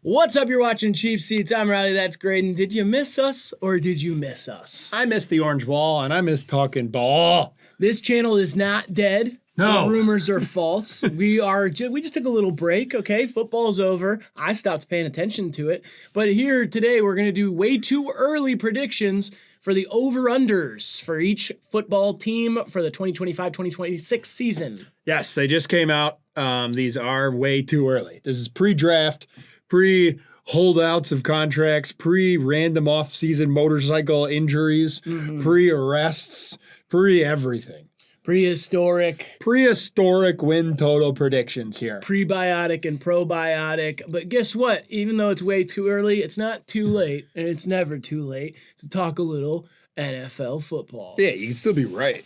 What's up? You're watching Cheap Seats. I'm Riley. That's Graydon. Did you miss us or did you miss us? I miss the orange wall and I miss talking ball. This channel is not dead. No. The rumors are false. We just took a little break, okay? Football's over. I stopped paying attention to it. But here today, we're going to do way too early predictions for the over-unders for each football team for the 2025-2026 season. Yes, they just came out. These are way too early. This is pre-draft, pre-holdouts of contracts, pre-random off-season motorcycle injuries, pre-arrests, pre-everything. Prehistoric Win total predictions here. Prebiotic and probiotic. But guess what? Even though it's way too early, it's not too late, and it's never too late to talk a little NFL football. Yeah, you can still be right.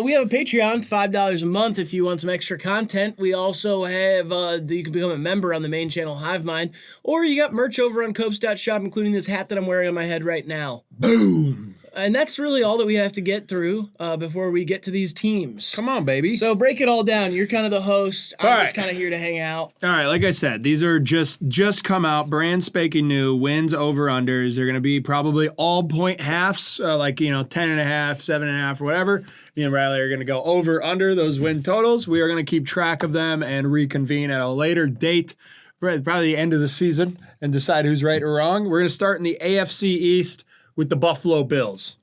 We have a Patreon. It's $5 a month if you want some extra content. We also have, you can become a member on the main channel, Hivemind, or you got merch over on Copes.shop, including this hat that I'm wearing on my head right now. Boom! And that's really all that we have to get through before we get to these teams. Come on, baby. So break it all down. You're kind of the host. I'm just kind of here to hang out. All right, like I said, these are just come out, brand spanking new, wins, over-unders. They're going to be probably all point halves, 10.5, 7.5, or whatever. Me and Riley are going to go over, under those win totals. We are going to keep track of them and reconvene at a later date, probably the end of the season, and decide who's right or wrong. We're going to start in the AFC East with the Buffalo Bills.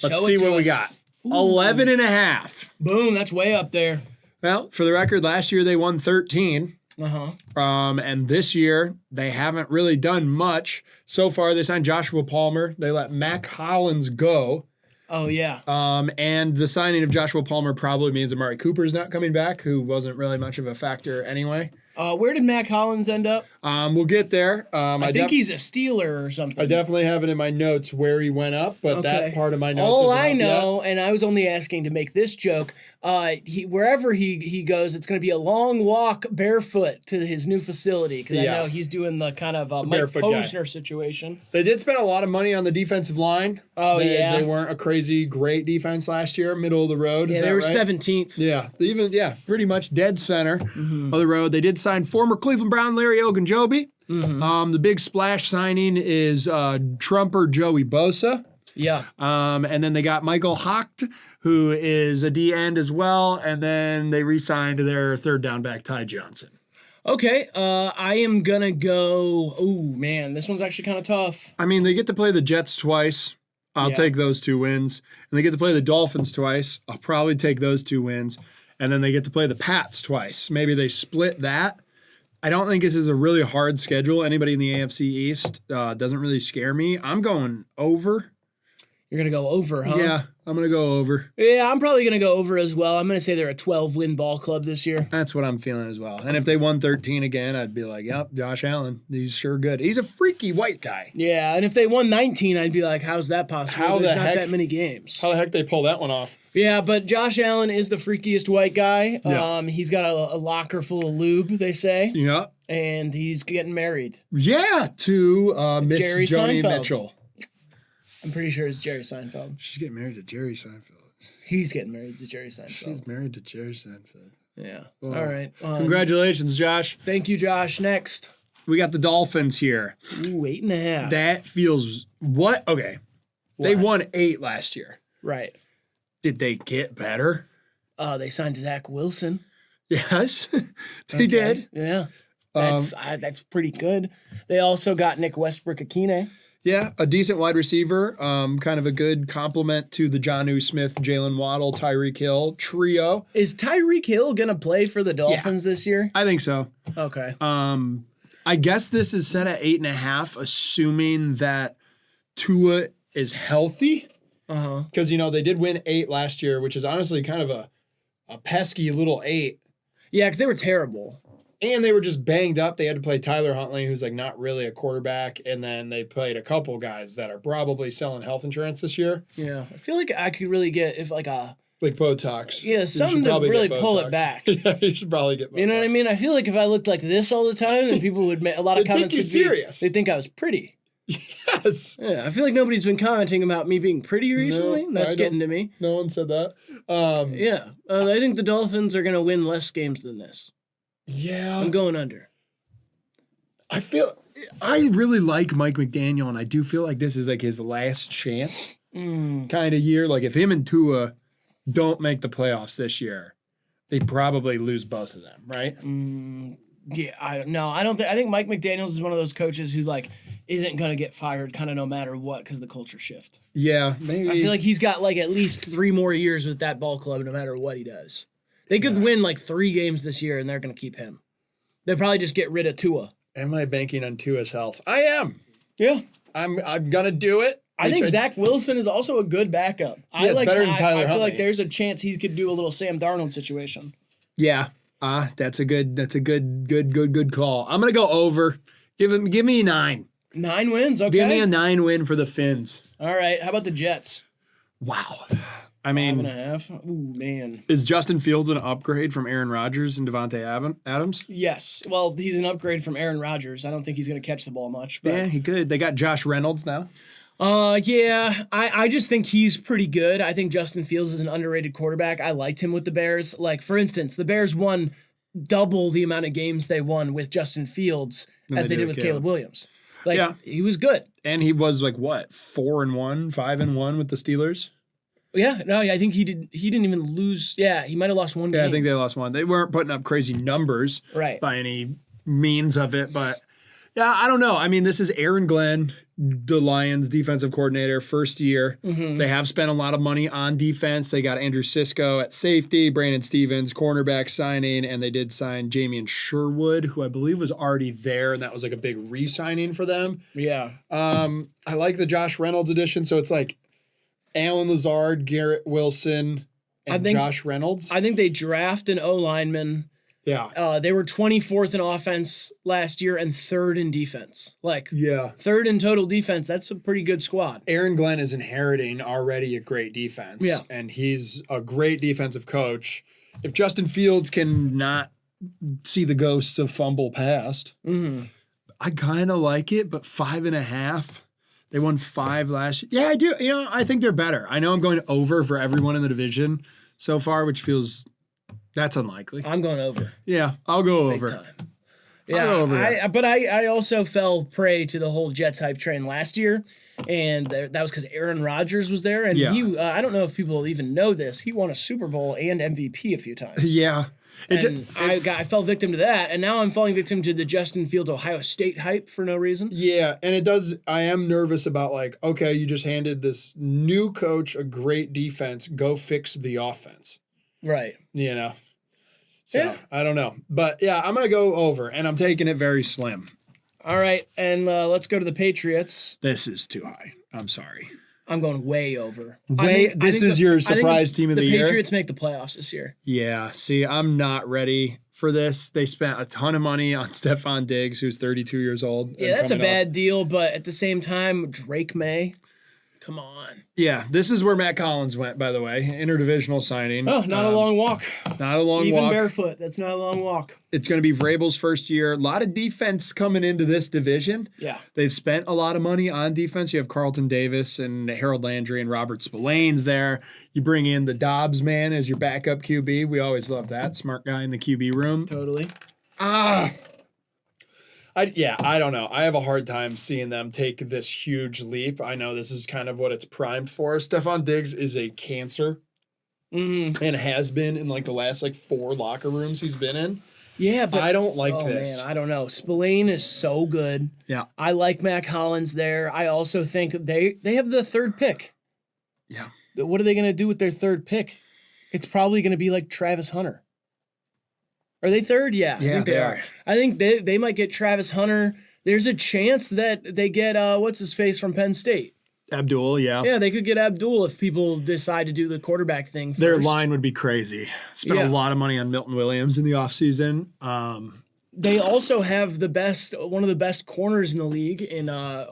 Let's see what we got. 11.5. Boom, that's way up there. Well, for the record, last year they won 13. Uh-huh. And this year, they haven't really done much. So far, they signed Joshua Palmer. They let Mac Hollins go. Oh, yeah. And the signing of Joshua Palmer probably means Amari Cooper's not coming back, who wasn't really much of a factor anyway. Where did Mac Hollins end up? We'll get there. I think he's a Steeler or something. I definitely have it in my notes where he went up, but that part of my notes all isn't I up know, yet. and I was only asking to make this joke, wherever he goes, it's going to be a long walk barefoot to his new facility, because I know he's doing the kind of Mike Posner situation. They did spend a lot of money on the defensive line. They weren't a crazy great defense last year, middle of the road. Yeah, they were 17th. Yeah, pretty much dead center of the road. They did sign former Cleveland Brown Larry Ogunjobi. The big splash signing is Trumper Joey Bosa. Yeah. And then they got Michael Hocht, who is a D-end as well, and then they re-signed their third down back, Ty Johnson. Okay, I am going to go, oh, man, this one's actually kind of tough. I mean, they get to play the Jets twice. I'll take those 2 wins. And they get to play the Dolphins twice. I'll probably take those 2 wins. And then they get to play the Pats twice. Maybe they split that. I don't think this is a really hard schedule. Anybody in the AFC East doesn't really scare me. I'm going over. You're going to go over, huh? Yeah, I'm going to go over. Yeah, I'm probably going to go over as well. I'm going to say they're a 12-win ball club this year. That's what I'm feeling as well. And if they won 13 again, I'd be like, yep, Josh Allen. He's sure good. He's a freaky white guy. Yeah, and if they won 19, I'd be like, how's that possible? There's not that many games. How the heck they pull that one off? Yeah, but Josh Allen is the freakiest white guy. Yeah. He's got a locker full of lube, they say. Yeah. And he's getting married. Yeah, to Miss Jerry Joni Seinfeld. Mitchell. I'm pretty sure it's Jerry Seinfeld. She's getting married to Jerry Seinfeld. He's getting married to Jerry Seinfeld. She's married to Jerry Seinfeld. Yeah. Well, all right. Congratulations, Josh. Thank you, Josh. Next. We got the Dolphins here. Ooh, 8.5. That feels... What? Okay. What? They won 8 last year. Right. Did they get better? They signed Zach Wilson. Yes, they did. Yeah. That's pretty good. They also got Nick Westbrook-Akine. Yeah, a decent wide receiver, kind of a good complement to the Jonnu Smith, Jalen Waddle, Tyreek Hill trio. Is Tyreek Hill going to play for the Dolphins this year? I think so. Okay. I guess this is set at 8.5, assuming that Tua is healthy. Because, they did win 8 last year, which is honestly kind of a pesky little 8. Yeah, because they were terrible. And they were just banged up. They had to play Tyler Huntley, who's like not really a quarterback. And then they played a couple guys that are probably selling health insurance this year. Yeah. I feel like I could really get like Botox. Yeah, something to really pull it back. Yeah, you should probably get Botox. You know what I mean? I feel like if I looked like this all the time, then people would make a lot of comments. They'd take you serious. They'd think I was pretty. Yes. Yeah, I feel like nobody's been commenting about me being pretty recently. That's getting to me. No one said that. I think the Dolphins are going to win less games than this. Yeah. I'm going under. I really like Mike McDaniel, and I do feel like this is like his last chance kind of year. Like if him and Tua don't make the playoffs this year, they probably lose both of them, right? Yeah, I don't think. I think Mike McDaniels is one of those coaches who like isn't gonna get fired, kind of no matter what, because the culture shift. Yeah, maybe. I feel like he's got like at least 3 more years with that ball club, no matter what he does. They could win like 3 games this year, and they're gonna keep him. They'll probably just get rid of Tua. Am I banking on Tua's health? I am. Yeah, I'm gonna do it. I think Zach Wilson is also a good backup. Yeah, it's better than Tyler I feel like Huntley. there's a chance he could do a little Sam Darnold situation. Yeah. That's a good call. I'm gonna go over. Give me 9. 9 wins, okay. Give me a 9 win for the Finns. All right, how about the Jets? Wow. I 5.5. Ooh, man. Is Justin Fields an upgrade from Aaron Rodgers and Devontae Adams? Yes. Well, he's an upgrade from Aaron Rodgers. I don't think he's going to catch the ball much. But Yeah, he could. They got Josh Reynolds now. Yeah, I just think he's pretty good. I think Justin Fields is an underrated quarterback. I liked him with the Bears. Like, for instance, the Bears won double the amount of games they won with Justin Fields as they did with Caleb Williams. Like, Yeah. he was good. And he was like what, 4-1, 5-1 with the Steelers? Yeah, no, I think he didn't even lose. Yeah, he might have lost one game. Yeah, I think they lost one. They weren't putting up crazy numbers Right. by any means of it, but yeah, I don't know. I mean, this is Aaron Glenn, the Lions defensive coordinator, first year. They have spent a lot of money on defense. They got Andrew Sisko at safety, Brandon Stevens, cornerback signing, and they did sign Jamian Sherwood, who I believe was already there, and that was like a big re-signing for them. Yeah. I like the Josh Reynolds edition, so it's like Alan Lazard, Garrett Wilson, and Josh Reynolds. I think they draft an O-lineman. Yeah. They were 24th in offense last year and 3rd in defense. Like, Yeah. 3rd in total defense. That's a pretty good squad. Aaron Glenn is inheriting already a great defense. Yeah. And he's a great defensive coach. If Justin Fields can not see the ghosts of fumble past, I kind of like it, but 5.5. They won 5 last year. Yeah, I do. I think they're better. I know I'm going over for everyone in the division so far, which feels that's unlikely. I'm going over. Yeah, I'll go Big over. time. Yeah, go over that. but I also fell prey to the whole Jets hype train last year, and that was because Aaron Rodgers was there, and Yeah. he I don't know if people even know this, he won a Super Bowl and MVP a few times. Yeah. I fell victim to that, and now I'm falling victim to the Justin Fields Ohio State hype for no reason. Yeah, and it does. I am nervous about like, okay, you just handed this new coach a great defense. Go fix the offense. Right. So Yeah. I don't know, but yeah, I'm gonna go over, and I'm taking it very slim. All right, and let's go to the Patriots. This is too high. I'm sorry. I'm going way over. This is your surprise team of the year? The Patriots make the playoffs this year. Yeah. See, I'm not ready for this. They spent a ton of money on Stephon Diggs, who's 32 years old. Yeah, that's a bad deal, but at the same time, Drake May, come on. Yeah, this is where Matt Collins went, by the way. Interdivisional signing. Oh, not a long walk. Not a long Even walk. barefoot, that's not a long walk. It's going to be Vrabel's first year. A lot of defense coming into this division. Yeah. They've spent a lot of money on defense. You have Carlton Davis and Harold Landry and Robert Spillane's there. You bring in the Dobbs man as your backup QB. We always love that. Smart guy in the QB room. Totally. I don't know. I have a hard time seeing them take this huge leap. I know this is kind of what it's primed for. Stephon Diggs is a cancer and has been in like the last like 4 locker rooms he's been in. Yeah, but I don't like this. Man, I don't know. Spillane is so good. Yeah. I like Matt Collins there. I also think they have the 3rd pick. Yeah. What are they going to do with their 3rd pick? It's probably going to be like Travis Hunter. Are they 3rd? Yeah, I think they are. I think they might get Travis Hunter. There's a chance that they get what's his face from Penn State. Abdul, yeah. Yeah, they could get Abdul if people decide to do the quarterback thing first. Their line would be crazy. Spent a lot of money on Milton Williams in the offseason. They also have one of the best corners in the league. In I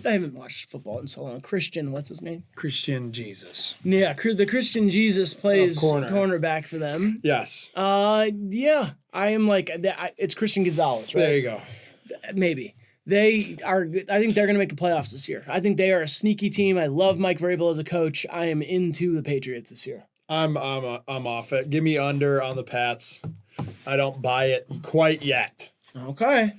haven't watched football in so long. Christian, what's his name? Christian Jesus. Yeah, the Christian Jesus plays cornerback for them. Yes. Yeah, I am like it's Christian Gonzalez, right? There you go. Maybe. They are. I think they're going to make the playoffs this year. I think they are a sneaky team. I love Mike Vrabel as a coach. I am into the Patriots this year. I'm off it. Give me under on the Pats. I don't buy it quite yet. Okay.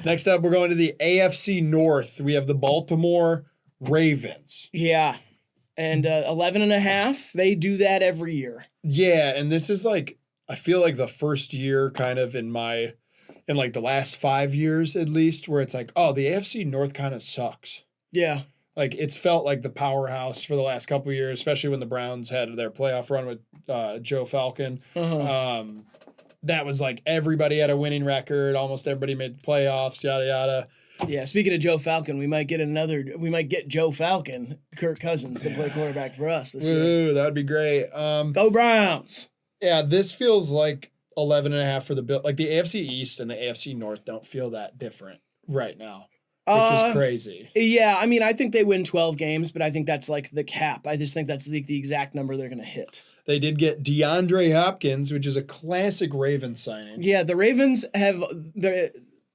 Next up, we're going to the AFC North. We have the Baltimore Ravens. Yeah. And 11.5, they do that every year. Yeah, and this is like, I feel like the first year kind of in like the last 5 years at least, where it's like, oh, the AFC North kind of sucks. Yeah. Like it's felt like the powerhouse for the last couple of years, especially when the Browns had their playoff run with Joe Falcon. That was like everybody had a winning record. Almost everybody made the playoffs, yada, yada. Yeah, speaking of Joe Falcon, we might get Joe Falcon, Kirk Cousins, to play quarterback for us this year. Ooh, that would be great. Go Browns! Yeah, this feels like 11.5 for the Bill. Like the AFC East and the AFC North don't feel that different right now, which is crazy. Yeah, I mean, I think they win 12 games, but I think that's like the cap. I just think that's the exact number they're going to hit. They did get DeAndre Hopkins, which is a classic Ravens signing. Yeah, the Ravens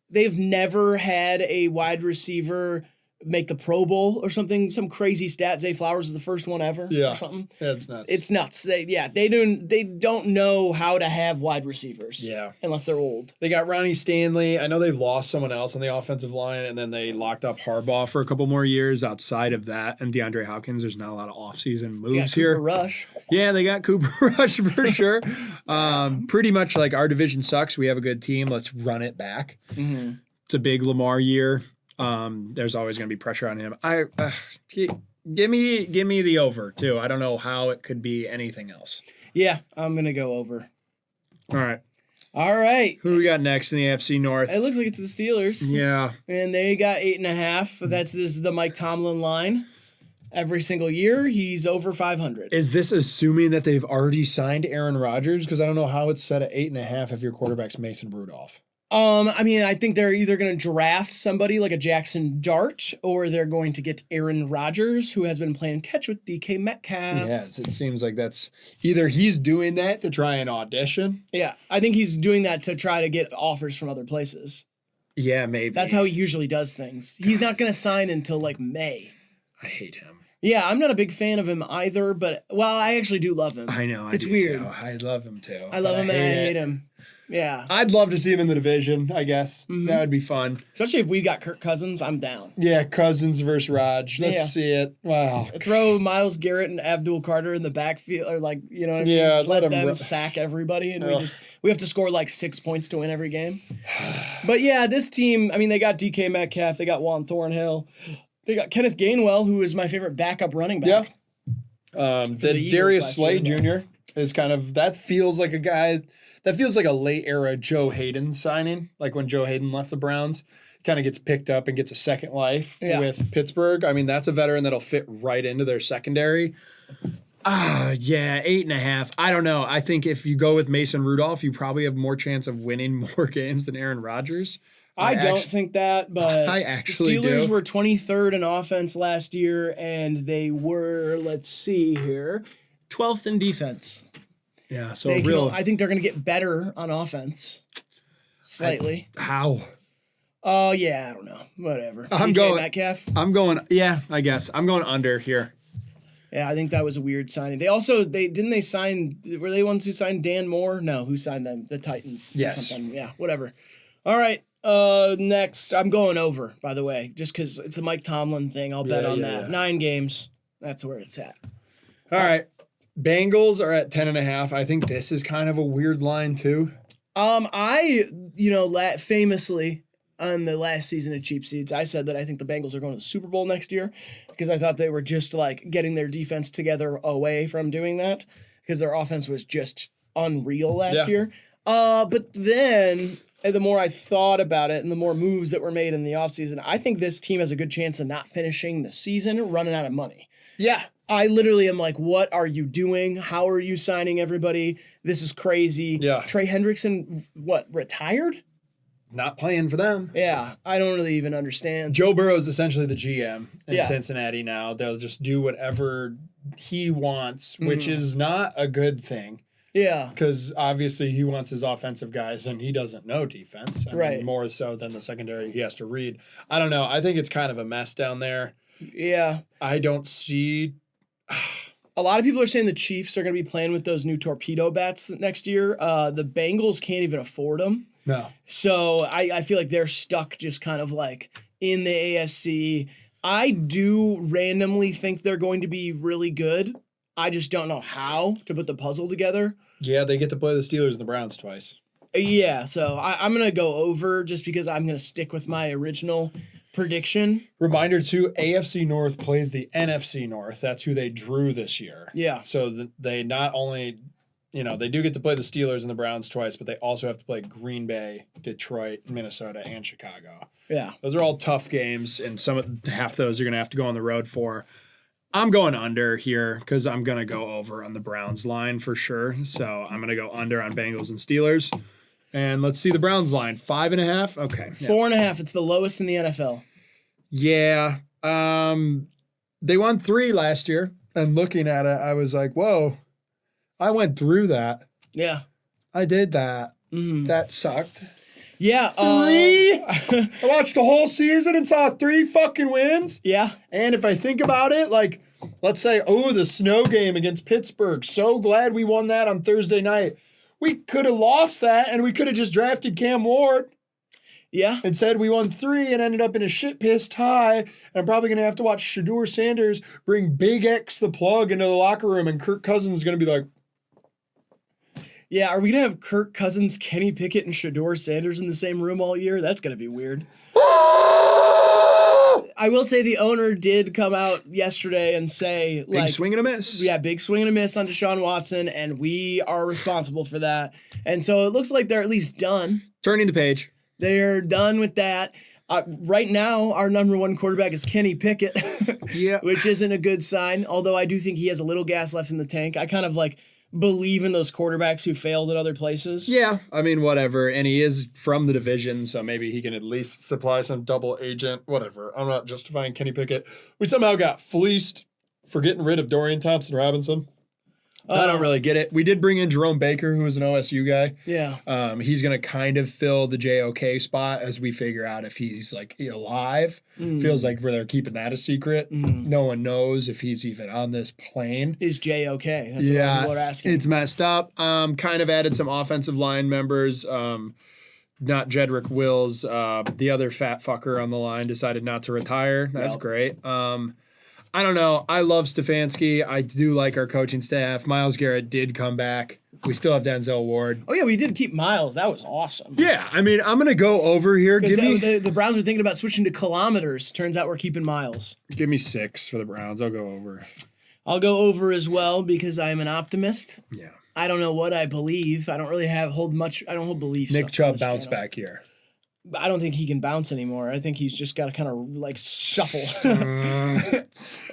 they've never had a wide receiver make the Pro Bowl or something, some crazy stat. Zay Flowers is the first one ever or something. Yeah, it's nuts. It's nuts. They don't know how to have wide receivers. Yeah. Unless they're old. They got Ronnie Stanley. I know they lost someone else on the offensive line, and then they locked up Harbaugh for a couple more years outside of that. And DeAndre Hopkins, there's not a lot of offseason moves here. Cooper Rush. Yeah, they got Cooper Rush for sure. Pretty much like our division sucks. We have a good team. Let's run it back. Mm-hmm. It's a big Lamar year. There's always going to be pressure on him. Give me the over too. I don't know how it could be anything else. Yeah, I'm gonna go over. All right. Who do we got next in the AFC North? It looks like it's the Steelers. Yeah. And they got 8.5. This is the Mike Tomlin line. Every single year, he's over 500. Is this assuming that they've already signed Aaron Rodgers? Because I don't know how it's set at 8.5 if your quarterback's Mason Rudolph. I mean, I think they're either going to draft somebody like a Jackson Dart, or they're going to get Aaron Rodgers, who has been playing catch with DK Metcalf. Yes, it seems like that's either he's doing that to try and audition. Yeah, I think he's doing that to try to get offers from other places. Yeah, maybe. That's how he usually does things. He's not going to sign until like May. I hate him. Yeah, I'm not a big fan of him either, but, well, I actually do love him. I know, it's weird. Too. I love him too. I love him and I hate him. Yeah. I'd love to see him in the division, I guess. Mm-hmm. That would be fun. Especially if we got Kirk Cousins, I'm down. Yeah, Cousins versus Raj. Let's see it. Wow. Throw Myles Garrett and Abdul Carter in the backfield, or like, you know what I mean? Yeah, just let them sack everybody, and we have to score like 6 points to win every game. But yeah, this team, I mean, they got DK Metcalf, they got Juan Thornhill, they got Kenneth Gainwell, who is my favorite backup running back. Yeah. The Darius Slay Jr. is kind of, that feels like a guy. That feels like a late era Joe Hayden signing, like when Joe Hayden left the Browns. Kind of gets picked up and gets a second life with Pittsburgh. I mean, that's a veteran that'll fit right into their secondary. Yeah, 8.5. I don't know. I think if you go with Mason Rudolph, you probably have more chance of winning more games than Aaron Rodgers. I don't think that, but I actually the Steelers were 23rd in offense last year, and they were, let's see here, 12th in defense. Yeah, so I think they're going to get better on offense, slightly. How? Oh, yeah, I don't know. Whatever. I'm going Metcalf? Yeah, I guess. I'm going under here. Yeah, I think that was a weird signing. Were they ones who signed Dan Moore? No, who signed them? The Titans. Yes. Or something. Yeah, whatever. All right. Next, I'm going over, by the way, just because it's the Mike Tomlin thing. I'll bet on that. Yeah. 9 games. That's where it's at. All right. Bengals are at 10.5. I think this is kind of a weird line too. Famously on the last season of Cheap Seats, I said that I think the Bengals are going to the Super Bowl next year because I thought they were just like getting their defense together away from doing that because their offense was just unreal last year. But then the more I thought about it and the more moves that were made in the offseason, I think this team has a good chance of not finishing the season running out of money. Yeah. I literally am like, what are you doing? How are you signing everybody? This is crazy. Yeah. Trey Hendrickson, retired? Not playing for them. Yeah, I don't really even understand. Joe Burrow is essentially the GM in Cincinnati now. They'll just do whatever he wants, which is not a good thing. Yeah. Because obviously he wants his offensive guys and he doesn't know defense. I mean, more so than the secondary he has to read. I don't know. I think it's kind of a mess down there. Yeah. I don't see... A lot of people are saying the Chiefs are going to be playing with those new torpedo bats next year. The Bengals can't even afford them. No. So I feel like they're stuck just kind of like in the AFC. I do randomly think they're going to be really good. I just don't know how to put the puzzle together. Yeah, they get to play the Steelers and the Browns twice. Yeah, so I'm going to go over just because I'm going to stick with my original prediction. Reminder too, AFC North plays the NFC North. That's who they drew this year. Yeah. So they not only, they do get to play the Steelers and the Browns twice, but they also have to play Green Bay, Detroit, Minnesota, and Chicago. Yeah. Those are all tough games, and half those you're going to have to go on the road for. I'm going under here because I'm going to go over on the Browns line for sure. So I'm going to go under on Bengals and Steelers. And let's see the Browns line. 5.5? Okay. Yeah. 4.5. It's the lowest in the NFL. Yeah. They won 3 last year. And looking at it, I was like, whoa, I went through that. Yeah. I did that. Mm-hmm. That sucked. Yeah. 3? I watched the whole season and saw 3 fucking wins. Yeah. And if I think about it, like, let's say, the snow game against Pittsburgh. So glad we won that on Thursday night. We could have lost that, and we could have just drafted Cam Ward. Yeah. Instead, we won 3 and ended up in a shit-piss tie. And I'm probably going to have to watch Shedeur Sanders bring Big X the plug into the locker room, and Kirk Cousins is going to be like, yeah, are we going to have Kirk Cousins, Kenny Pickett, and Shedeur Sanders in the same room all year? That's going to be weird. I will say the owner did come out yesterday and say, big swing and a miss. Yeah, big swing and a miss on Deshaun Watson, and we are responsible for that. And so it looks like they're at least done. Turning the page. They're done with that. Right now, our number 1 quarterback is Kenny Pickett, Yeah. which isn't a good sign, although I do think he has a little gas left in the tank. I kind of believe in those quarterbacks who failed at other places. Yeah, I mean, whatever. And he is from the division, so maybe he can at least supply some double agent, whatever. I'm not justifying Kenny Pickett. We somehow got fleeced for getting rid of Dorian Thompson-Robinson. I don't really get it. We did bring in Jerome Baker, who was an OSU guy. Yeah. He's going to kind of fill the JOK spot as we figure out if he's alive. Feels like they're keeping that a secret. No one knows if he's even on this plane. Is JOK? That's what people are asking. It's messed up. Kind of added some offensive line members. Not Jedrick Wills. The other fat fucker on the line decided not to retire. That's great. I don't know. I love Stefanski. I do like our coaching staff. Myles Garrett did come back. We still have Denzel Ward. Oh, yeah, we did keep Miles. That was awesome. Yeah, I mean, I'm going to go over here. The Browns were thinking about switching to kilometers. Turns out we're keeping miles. Give me 6 for the Browns. I'll go over. I'll go over as well because I'm an optimist. Yeah. I don't know what I believe. I don't really hold beliefs. Nick Chubb bounced back here. I don't think he can bounce anymore. I think he's just got to kind of shuffle.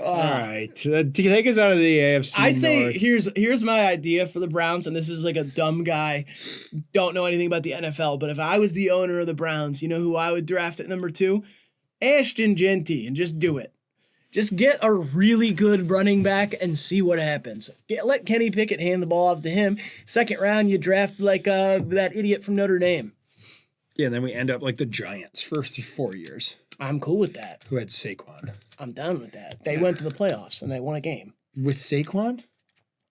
All right. Take us out of the AFC I say North. here's my idea for the Browns, and this is like a dumb guy, don't know anything about the NFL, but if I was the owner of the Browns, you know who I would draft at number 2? Ashton Genty, and just do it. Just get a really good running back and see what happens. Let Kenny Pickett hand the ball off to him. Second round, you draft that idiot from Notre Dame. Yeah, and then we end up like the Giants for 4 years. I'm cool with that. Who had Saquon? I'm done with that. They went to the playoffs and they won a game. With Saquon?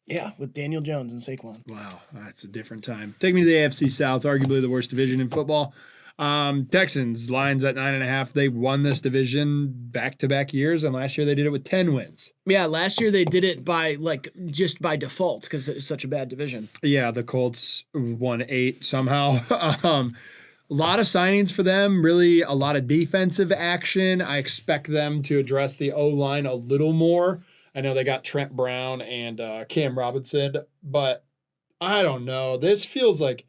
Yeah, with Daniel Jones and Saquon. Wow, that's a different time. Take me to the AFC South, arguably the worst division in football. Texans, Lions at 9.5. They won this division back-to-back years, and last year they did it with 10 wins. Yeah, last year they did it by just by default because it's such a bad division. Yeah, the Colts won 8 somehow. A lot of signings for them, really a lot of defensive action. I expect them to address the O-line a little more. I know they got Trent Brown and Cam Robinson, but I don't know. This feels like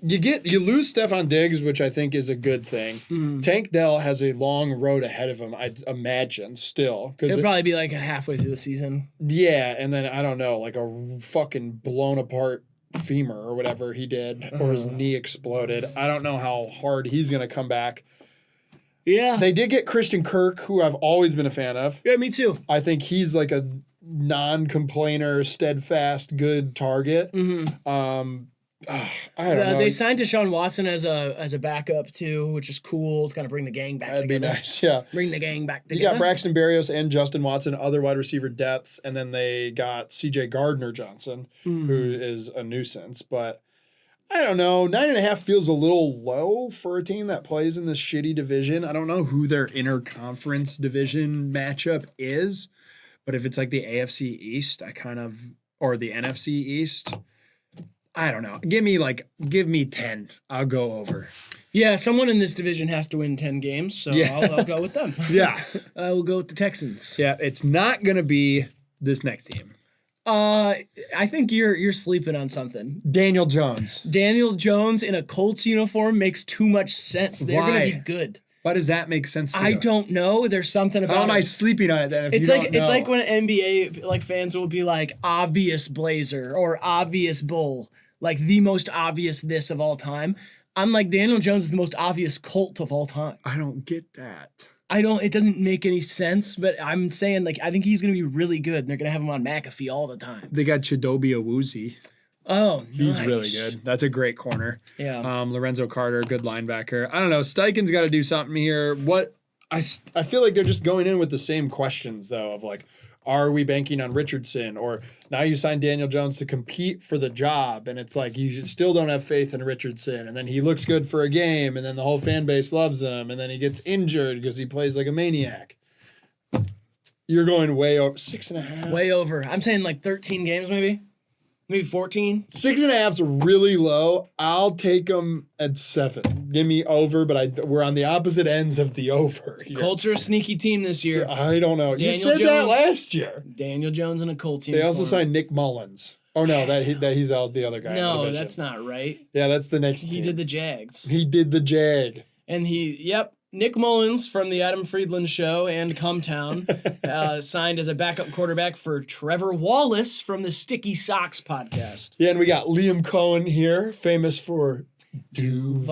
you lose Stephon Diggs, which I think is a good thing. Tank Dell has a long road ahead of him, I'd imagine, still. It'll probably be halfway through the season. Yeah, and then, I don't know, a fucking blown apart femur or whatever he did, or his knee exploded. I don't know how hard he's going to come back. Yeah. They did get Christian Kirk, who I've always been a fan of. Yeah, me too. I think he's like a non-complainer, steadfast, good target. I don't know. They signed Deshaun Watson as a backup too, which is cool to kind of bring the gang back That'd together. be nice, yeah. Bring the gang back together. You got Braxton Berrios and Justin Watson, other wide receiver depths, and then they got C.J. Gardner-Johnson, who is a nuisance. But I don't know. 9.5 feels a little low for a team that plays in this shitty division. I don't know who their interconference division matchup is, but if it's like the AFC East, or the NFC East, I don't know. Give me 10. I'll go over. Yeah, someone in this division has to win 10 games, so Yeah. I'll go with them. Yeah. I will go with the Texans. Yeah, it's not going to be this next team. I think you're sleeping on something. Daniel Jones. Daniel Jones in a Colts uniform makes too much sense. They're going to be good. Why does that make sense to I you? don't know. There's something about How am I it. sleeping on it then? It's like when NBA like fans will be like obvious Blazer or obvious Bull, like the most obvious this of all time. I'm like Daniel Jones is the most obvious Colt of all time. I don't get that. It doesn't make any sense, but I'm saying like I think he's gonna be really good and they're gonna have him on McAfee all the time. They got Chidobe Awuzie. Oh, He's nice. really good. That's a great corner. Yeah. Lorenzo Carter, good linebacker. I don't know. Steichen's got to do something here. I feel like they're just going in with the same questions though of like, are we banking on Richardson? Or now you signed Daniel Jones to compete for the job, and it's like you still don't have faith in Richardson, and then he looks good for a game, and then the whole fan base loves him, and then he gets injured because he plays like a maniac. You're going way over 6.5. Way over. I'm saying like 13 games maybe. Maybe 14. 6.5's really low. I'll take them at 7. Give me over, but we're on the opposite ends of the over here. Colts are a sneaky team this year. I don't know. You Daniel said that Jones. last year. Daniel Jones and a Colts team. They also signed Nick Mullins. Oh no, that he's out the other guy. No, that's not right. Yeah, that's the next. He team. did the Jags. He did the Jag. And Nick Mullins from the Adam Friedland Show and Cumtown signed as a backup quarterback for Trevor Wallace from the Sticky Socks podcast. Yeah, and we got Liam Cohen here, famous for Duval.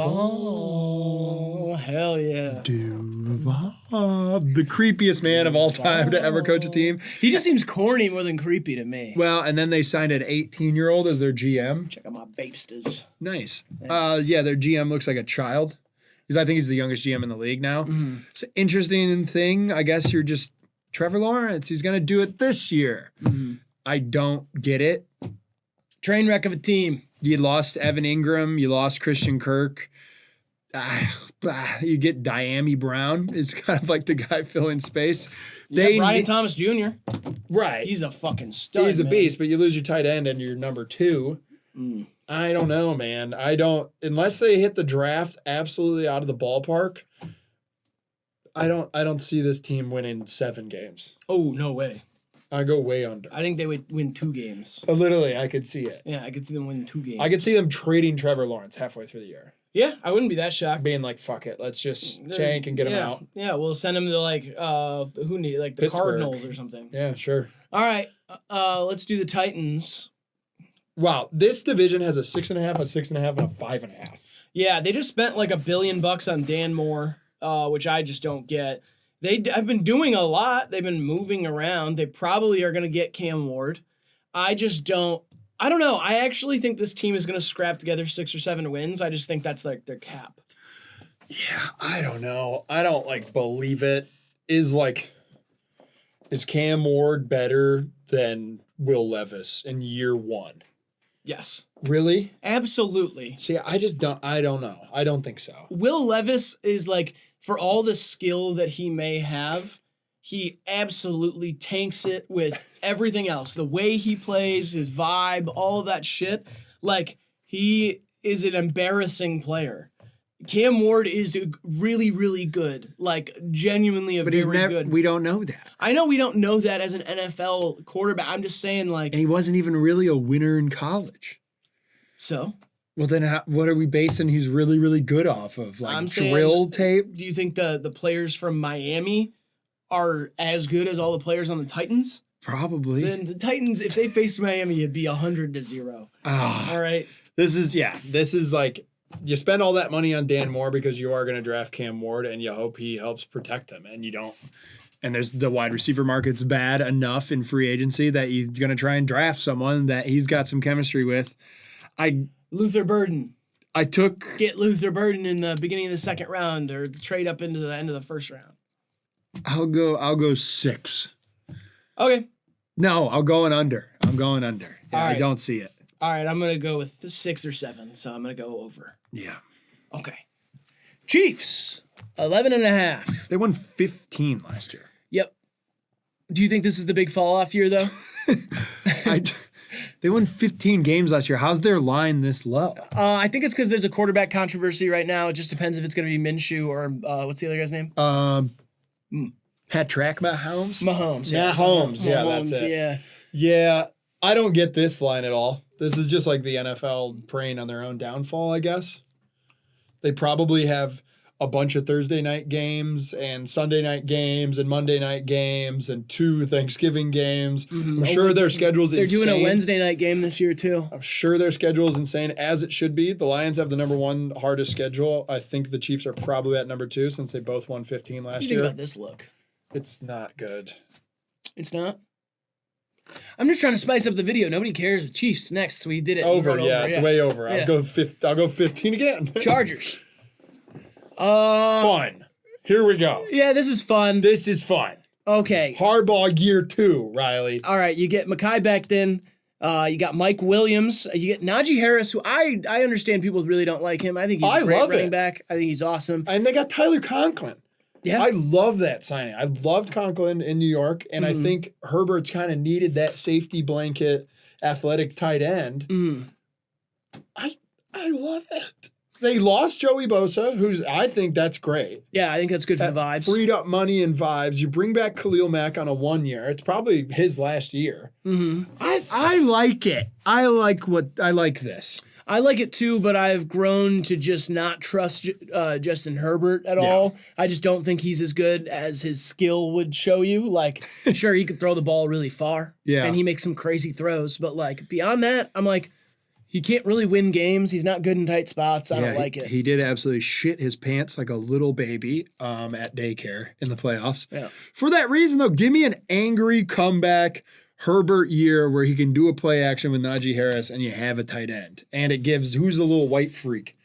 Hell yeah. Duval. The creepiest man of all time to ever coach a team. He just seems corny more than creepy to me. Well, and then they signed an 18-year-old as their GM. Check out my babesters. Nice. Yeah, their GM looks like a child. I think he's the youngest GM in the league now. Mm-hmm. It's an interesting thing. I guess you're just Trevor Lawrence. He's going to do it this year. Mm-hmm. I don't get it. Train wreck of a team. You lost Evan Ingram. You lost Christian Kirk. You get Diami Brown. It's kind of like the guy filling space. Brian Thomas Jr. Right. He's a fucking stud. He's a beast, but you lose your tight end and your number 2. I don't know, man. Unless they hit the draft absolutely out of the ballpark. I don't see this team winning 7 games. Oh, no way. I go way under. I think they would win 2 games. Literally, I could see it. Yeah, I could see them winning 2 games. I could see them trading Trevor Lawrence halfway through the year. Yeah, I wouldn't be that shocked. Being like, fuck it, let's just tank and get him out. Yeah, we'll send him to the Pittsburgh. Cardinals or something. Yeah, sure. All right, let's do the Titans. Wow, this division has a 6.5, a 6.5, and a 5.5. Yeah, they just spent like $1 billion on Dan Moore, which I just don't get. I've been doing a lot. They've been moving around. They probably are going to get Cam Ward. I don't know. I actually think this team is going to scrap together 6 or 7 wins. I just think that's like their cap. Yeah, I don't know. I don't believe it. Is Cam Ward better than Will Levis in year 1? Yes. Really? Absolutely. See, I don't know. I don't think so. Will Levis is for all the skill that he may have, he absolutely tanks it with everything else. The way he plays, his vibe, all of that shit. He is an embarrassing player. Cam Ward is really, really good. Genuinely very good. We don't know that. I know we don't know that as an NFL quarterback. I'm just saying, And he wasn't even really a winner in college. So? Well, then what are we basing he's really, really good off of? Drill tape? Do you think the players from Miami are as good as all the players on the Titans? Probably. Then the Titans, if they faced Miami, it'd be 100-0. All right. This is you spend all that money on Dan Moore because you are going to draft Cam Ward and you hope he helps protect him, and you don't. And there's the wide receiver market's bad enough in free agency that you're going to try and draft someone that he's got some chemistry with. Luther Burden. Get Luther Burden in the beginning of the 2nd round or trade up into the end of the 1st round. I'll go 6. Okay. No, I'm going under. Yeah, right. I don't see it. All right, I'm going to go with 6 or 7, so I'm going to go over. Yeah. Okay. Chiefs, 11.5. They won 15 last year. Yep. Do you think this is the big fall-off year, though? They won 15 games last year. How's their line this low? I think it's because there's a quarterback controversy right now. It just depends if it's going to be Minshew or what's the other guy's name? Patrick Mahomes? Mahomes. Yeah, Mahomes. Yeah, that's it. Yeah. Yeah, I don't get this line at all. This is just like the NFL preying on their own downfall, I guess. They probably have a bunch of Thursday night games and Sunday night games and Monday night games and 2 Thanksgiving games. I'm sure their schedule's They're insane. doing a Wednesday night game this year, too. I'm sure their schedule is insane, as it should be. The Lions have the number 1 hardest schedule. I think the Chiefs are probably at number 2 since they both won 15 What last do you think year. about this look? It's not good. It's not? I'm just trying to spice up the video. Nobody cares with Chiefs next. We did it. Over, yeah, it's way over. Yeah. I'll go 15 again. Chargers. Fun. Here we go. Yeah, this is fun. This is fun. Okay. Hardball year 2, Riley. All right, you get Mekhi Becton. You got Mike Williams. You get Najee Harris, who I understand people really don't like him. I think he's a great love running it. back. I think he's awesome. And they got Tyler Conklin. Yeah. I love that signing. I loved Conklin in New York, and I think Herbert's kind of needed that safety blanket, athletic tight end. I love it. They lost Joey Bosa, I think that's great. Yeah, I think that's good for the vibes. Freed up money and vibes. You bring back Khalil Mack on a 1 year. It's probably his last year. I like it. I like this. I like it too, but I've grown to just not trust Justin Herbert at all. I just don't think he's as good as his skill would show you. Like, sure, he could throw the ball really far, and he makes some crazy throws, but like beyond that, I'm like, he can't really win games. He's not good in tight spots. I don't like it. He did absolutely shit his pants like a little baby at daycare in the playoffs. Yeah. For that reason, though, give me an angry comeback Herbert year where he can do a play action with Najee Harris and you have a tight end. And it gives, who's the little white freak?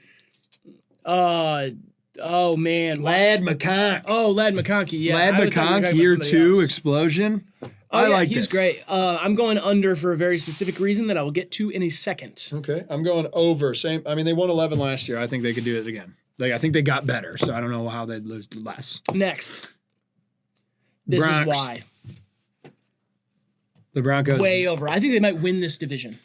Oh man, Lad McConkey. Oh, Lad McConkey. Yeah, Lad McConkey year 2 explosion. I like he's this. great. I'm going under for a very specific reason that I will get to in a second. Okay, I'm going over. Same. I mean, they won 11 last year. I think they could do it again. I think they got better, so I don't know how they'd lose less. Next. This Bronx. is why. The Broncos. Way over. I think they might win this division.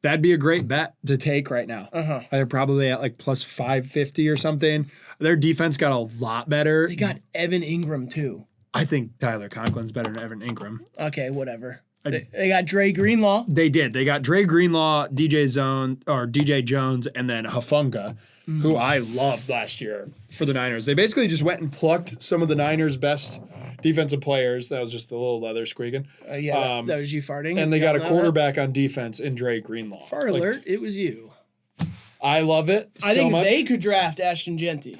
That'd be a great bet to take right now. They're probably at like plus 550 or something. Their defense got a lot better. They got Evan Ingram too. I think Tyler Conklin's better than Evan Ingram. Okay, whatever. They got Dre Greenlaw. They did. They got Dre Greenlaw, DJ Jones, and then Hufanga, who I loved last year for the Niners. They basically just went and plucked some of the Niners' best defensive players. That was just the little leather squeaking. That was you farting. And they got a quarterback on defense in Dre Greenlaw. Fart alert, it was you. I love it I think much. they could draft Ashton Genty.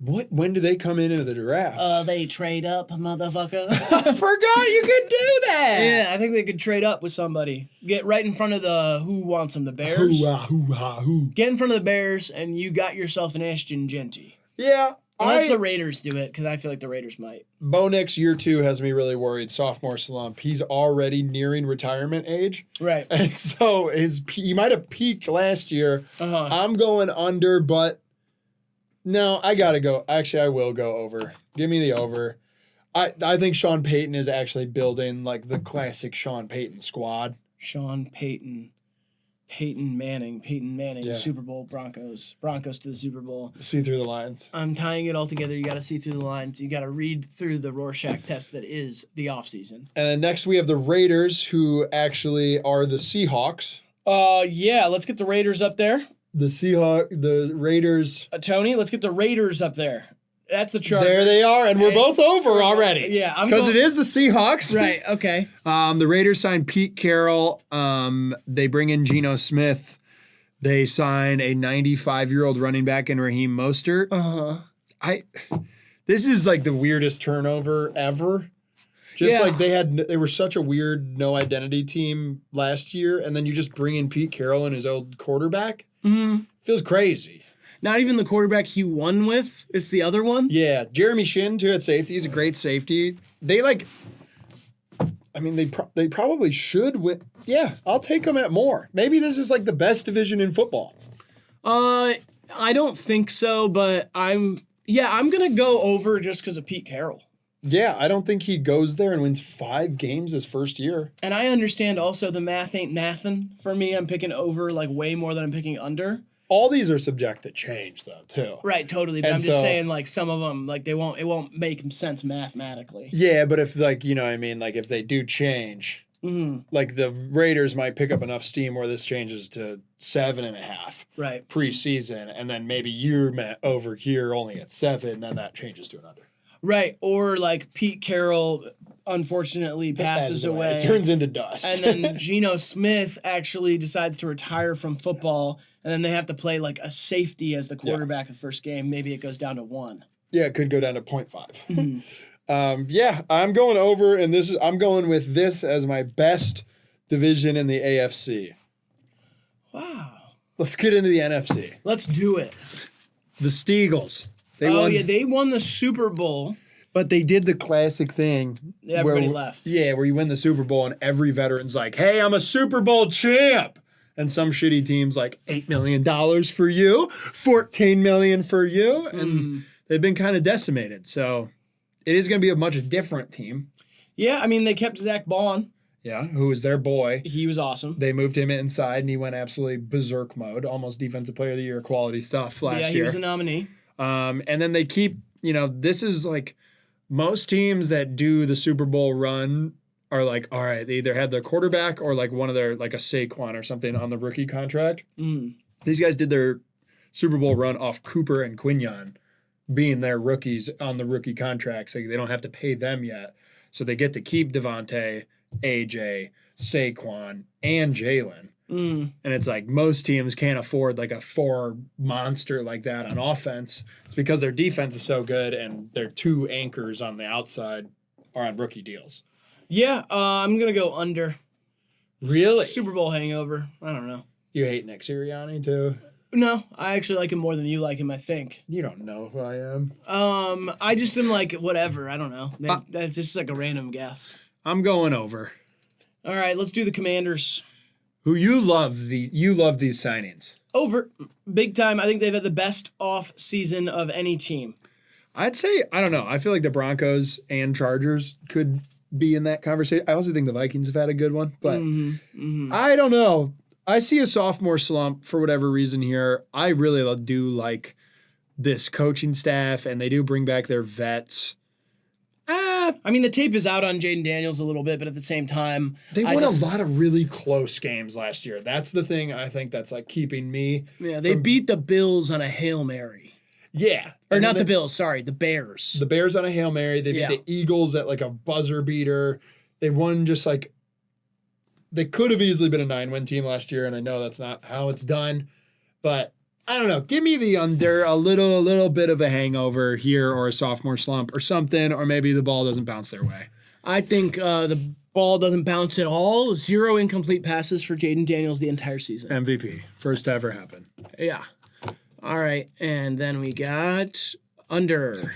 What? When do they come into the draft? They trade up, motherfucker. I forgot you could do that. Yeah, I think they could trade up with somebody. Get right in front of who wants them, the Bears. Hoo. Get in front of the Bears, and you got yourself an Ashton Genty. Yeah. Unless the Raiders do it, because I feel like the Raiders might. Bo Nix year 2 has me really worried. Sophomore slump. He's already nearing retirement age. Right. And so he might have peaked last year. Uh-huh. I'm going under, but no, I got to go. Actually, I will go over. Give me the over. I think Sean Payton is actually building like the classic Sean Payton squad. Sean Payton. Peyton Manning, Yeah. Super Bowl, Broncos to the Super Bowl. See through the lines. I'm tying it all together. You got to see through the lines. You got to read through the Rorschach test that is the offseason. And then next we have the Raiders, who actually are the Seahawks. Yeah, let's get the Raiders up there. The Raiders. Tony, let's get the Raiders up there. That's the Chargers. There they are, and we're both over already. Yeah, because it is the Seahawks. Right, okay. The Raiders signed Pete Carroll. They bring in Geno Smith. They sign a 95-year-old running back in Raheem Mostert. This is like the weirdest turnover ever. Just like they were such a weird no identity team last year, and then you just bring in Pete Carroll and his old quarterback. Feels crazy. Not even the quarterback he won with. It's the other one. Yeah, Jeremy Shin too at safety. He's a great safety. They I mean, they probably should win. Yeah, I'll take them at more. Maybe this is like the best division in football. I don't think so, but I'm gonna go over just because of Pete Carroll. Yeah, I don't think he goes there and wins 5 games his first year. And I understand also the math ain't mathin' for me. I'm picking over like way more than I'm picking under. All these are subject to change, though, too. Right, totally. But And I'm just so- saying, like some of them, like it won't make sense mathematically. Yeah, but if like you know what I mean, like if they do change, like the Raiders might pick up enough steam where this changes to 7.5 Right. preseason, and then maybe you're over here only at 7, then that changes to an under. Right. Or like Pete Carroll unfortunately passes away. It turns into dust. And then Geno Smith actually decides to retire from football, and then they have to play like a safety as the quarterback the first game. Maybe it goes down to 1. yeah, it could go down to 0.5. Yeah, I'm going over, and I'm going with this as my best division in the AFC. Wow. Let's get into the NFC. Let's do it. The Steagles. They won the Super Bowl. But they did the classic thing. Everybody left. Yeah, where you win the Super Bowl and every veteran's like, hey, I'm a Super Bowl champ. And some shitty team's like, $8 million for you, $14 million for you. And they've been kind of decimated. So it is going to be a much different team. Yeah, I mean, they kept Zach Baun. Yeah, who was their boy. He was awesome. They moved him inside and he went absolutely berserk mode, almost Defensive Player of the Year quality stuff last year. Yeah, he was a nominee. And then they keep, this is like most teams that do the Super Bowl run are like, all right, they either had their quarterback or like one of their, like a Saquon or something on the rookie contract. These guys did their Super Bowl run off Cooper and Quinyon being their rookies on the rookie contracts. Like, they don't have to pay them yet. So they get to keep Devontae, AJ, Saquon, and Jalen. And it's like most teams can't afford like a 4 monster like that on offense. It's because their defense is so good and their 2 anchors on the outside are on rookie deals. Yeah, I'm going to go under. Really? Super Bowl hangover. I don't know. You hate Nick Sirianni too? No, I actually like him more than you like him, I think. You don't know who I am. I just am like, whatever. I don't know. That's just like a random guess. I'm going over. All right, let's do the Commanders. Who you love these signings. Over. Big time. I think they've had the best off season of any team. I'd say, I don't know. I feel like the Broncos and Chargers could be in that conversation. I also think the Vikings have had a good one, but I don't know. I see a sophomore slump for whatever reason here. I really do like this coaching staff, and they do bring back their vets. I mean, the tape is out on Jaden Daniels a little bit, but at the same time, They won a lot of really close games last year. That's the thing I think that's like keeping me. Yeah, they beat the Bills on a Hail Mary. Yeah. Or not the Bills, sorry, the Bears. The Bears on a Hail Mary. They beat the Eagles at like a buzzer beater. They won just like, they could have easily been a 9-win team last year, and I know that's not how it's done, but I don't know. Give me the under, a little bit of a hangover here, or a sophomore slump or something, or maybe the ball doesn't bounce their way. I think the ball doesn't bounce at all. 0 incomplete passes for Jaden Daniels the entire season. MVP. First to ever happen. Yeah. All right, and then we got under.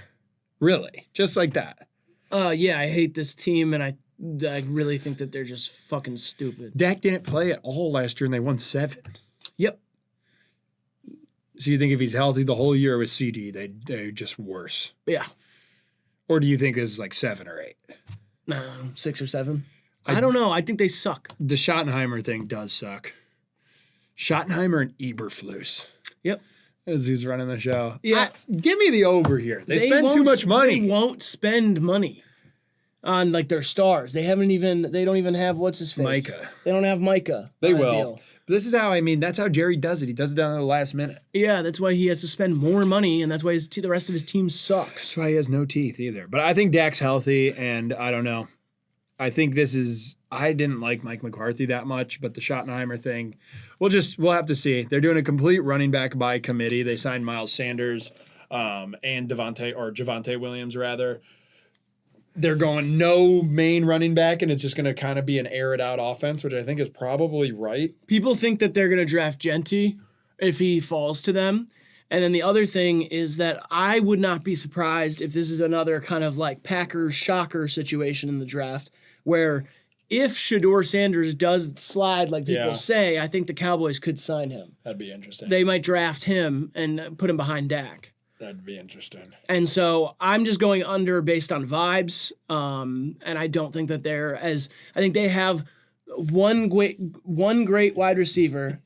Really? Just like that? Yeah, I hate this team, and I really think that they're just fucking stupid. Dak didn't play at all last year, and they won 7. Yep. So you think if he's healthy the whole year with CD, they're just worse? Yeah. Or do you think this is like 7 or 8? No, 6 or 7. I don't know. I think they suck. The Schottenheimer thing does suck. Schottenheimer and Eberflus. Yep. As who's running the show. Yeah. Give me the over here. They spend too much money. They won't spend money on like their stars. They don't even have what's his face. Micah. They don't have Micah. They on that will. deal. This is how, that's how Jerry does it. He does it down to the last minute. Yeah, that's why he has to spend more money, and that's why the rest of his team sucks. That's why he has no teeth either. But I think Dak's healthy, and I don't know. I think I didn't like Mike McCarthy that much, but the Schottenheimer thing, we'll have to see. They're doing a complete running back by committee. They signed Miles Sanders and Javonte Williams, rather. They're going no main running back, and it's just going to kind of be an air it out offense, which I think is probably right. People think that they're going to draft Genty if he falls to them. And then the other thing is that I would not be surprised if this is another kind of like Packers shocker situation in the draft where if Shador Sanders does slide like people Yeah. say, I think the Cowboys could sign him. That'd be interesting. They might draft him and put him behind Dak. That'd be interesting. And so I'm just going under based on vibes. And I don't think that I think they have one great wide receiver.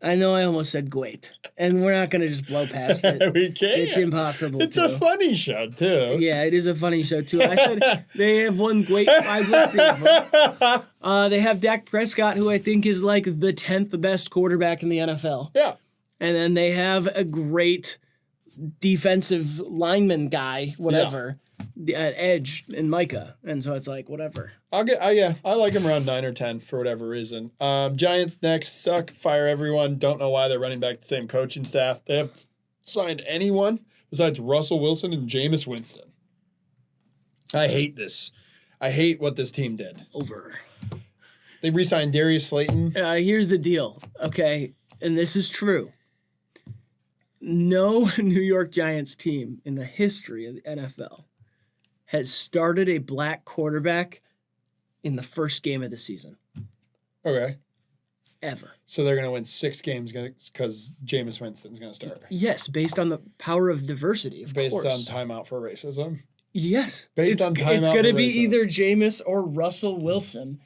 I know I almost said great. And we're not going to just blow past it. We can't. It's impossible. It's to. a funny show, too. Yeah, it is a funny show, too. I said they have one great wide receiver. They have Dak Prescott, who I think is like the 10th best quarterback in the NFL. Yeah. And then they have a great defensive lineman guy, whatever, at edge in Micah. And so it's like, whatever. I like him around 9 or 10 for whatever reason. Giants next suck, fire everyone. Don't know why they're running back the same coaching staff. They haven't signed anyone besides Russell Wilson and Jameis Winston. I hate this. I hate what this team did. Over. They re-signed Darius Slayton. Here's the deal, okay? And this is true. No New York Giants team in the history of the NFL has started a black quarterback in the first game of the season. Okay. Ever. So they're going to win 6 games because Jameis Winston's going to start. Yes, based on the power of diversity, of Based course. on timeout for racism. Yes. Based on timeout it's going to for be racism. either Jameis or Russell Wilson.